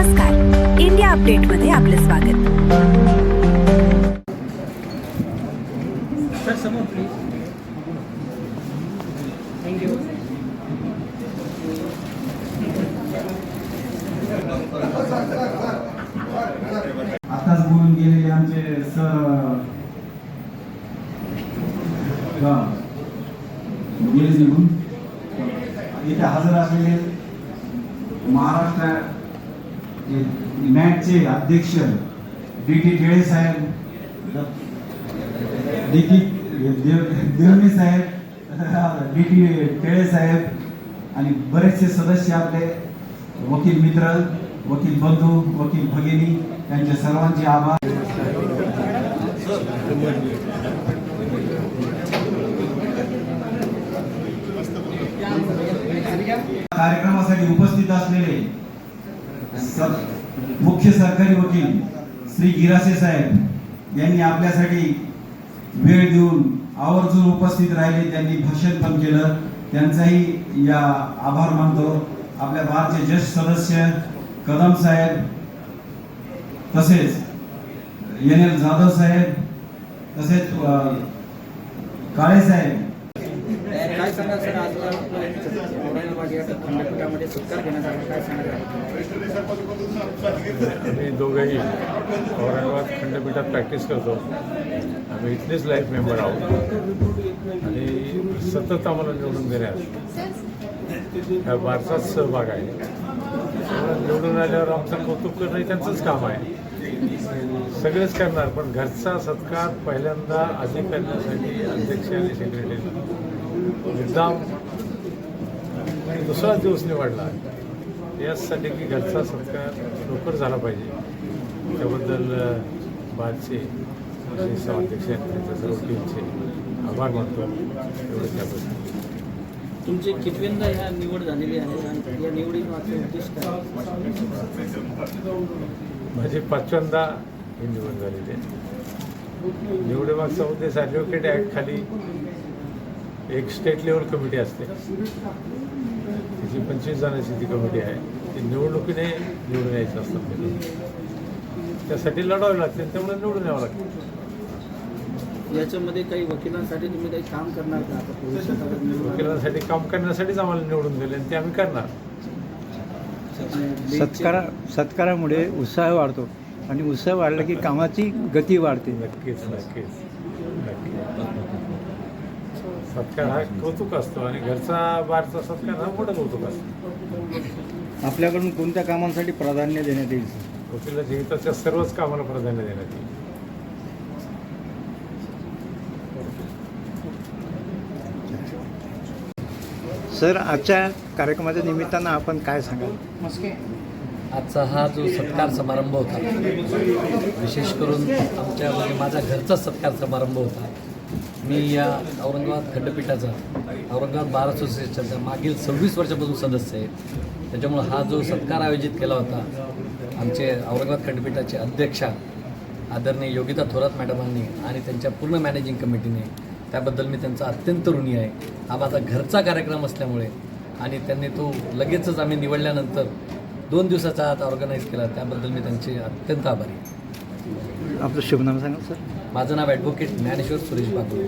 नमस्कार, इंडिया अपडेटमध्ये आपले स्वागत. सर समोर प्लीज. थँक्यू. आताच बोलून गेलेले आमचे सर गेले निघून इथे हजर असलेले महाराष्ट्र मॅटचे अध्यक्ष डी.टी. टिळे साहेब, डी.टी. देवणे साहेब, डी.टी. टिळे साहेब आणि बरेचसे सदस्य आपले वकील मित्र, वकील बंधू, वकील भगिनी यांच्या सर्वांचे आभार. कार्यक्रमासाठी उपस्थित असलेले मुख्य सरकारी वकील श्री गिरासे साहेब यांनी आपल्यासाठी वेळ देऊन आवर्जून उपस्थित राहिले. त्यांनी भाषण पण केलं, त्यांचाही या आभार मानतो. आपल्या बारचे ज्येष्ठ सदस्य कदम साहेब, तसेच एन.एल. जाधव साहेब, तसेच काळे साहेब. काय सांगा सर, आज औरंगाबाद या खंडपीठामध्ये सत्कार घेण्यात आला, काय सांगा? आम्ही दोघंही औरंगाबाद खंडपीठात प्रॅक्टिस करतो. आम्ही इथलेच लाईफ मेंबर आहोत आणि सतत आम्हाला निवडून देण्यात ह्या बारचाच सहभाग आहे. निवडून आल्यावर आमचं कौतुक करणं हे त्यांचंच काम आहे. सगळेच करणार, पण घरचा सत्कार पहिल्यांदा आधी करण्यासाठी अध्यक्ष आणि सेक्रेटरी मुद्दाम दुसराच दिवस निवडला यासाठी की घरचा सत्कार लवकर झाला पाहिजे. त्याबद्दल बादचे अध्यक्ष त्यांच्या सर्व टीमचे आभार मानतो. एवढं त्याबद्दल. तुमची कितव्यांदा ह्या निवड झालेली आहे आणि या निवडीमागचे उद्देश काय? माझी 5व्यांदा ही निवड झालेली आहे. निवडीमागचा उद्देश ॲडव्होकेट ॲक्ट खाली एक स्टेट लेवल कमिटी असते, तिची 25 जणांची ती कमिटी आहे. ती निवडणुकीने निवडून यायचं असतं, त्यासाठी लढावे लागते, त्यामुळे निवडून यावं लागतं. याच्यामध्ये काही वकिलांसाठी तुम्ही काही काम करणार का? आता वकिलांसाठी काम करण्यासाठीच आम्हाला निवडून दिले आणि ते आम्ही करणार. सत्कारामुळे उत्साह वाढतो आणि उत्साह वाढला की कामाची गती वाढते. नक्कीच नक्कीच नक्की. सत्कार हा कौतुक असतो आणि घरचा बारचा सत्कार हा मोठा कौतुक असतो. आपल्याकडून कोणत्या कामांसाठी प्राधान्य देण्यात येईल? वकिलाच्या हिताच्या सर्वच कामाला प्राधान्य देण्यात येईल. सर, आजच्या कार्यक्रमाच्या निमित्तानं आपण काय सांगाल? आजचा हा जो सत्कार समारंभ होता, विशेष करून आमच्या माझा घरचा सत्कार समारंभ होता. मी या औरंगाबाद खंडपीठाचा, औरंगाबाद बार असोसिएशनचा मागील 26 वर्षापासून सदस्य आहे. त्याच्यामुळं हा जो सत्कार आयोजित केला होता आमचे औरंगाबाद खंडपीठाचे अध्यक्षा आदरणीय योगिता थोरात मॅडमांनी आणि त्यांच्या पूर्ण मॅनेजिंग कमिटीने, त्याबद्दल मी त्यांचा अत्यंत ऋणी आहे. हा माझा घरचा कार्यक्रम असल्यामुळे आणि त्यांनी तो लगेचच आम्ही निवडल्यानंतर 2 दिवसाचा आत ऑर्गनाईज केला, त्याबद्दल मी त्यांचे अत्यंत आभारी आहे. आपलं शुभ नाम सांगा सर. माझं नाव ॲडव्होकेट ज्ञानेश्वर सुरेश बागुल.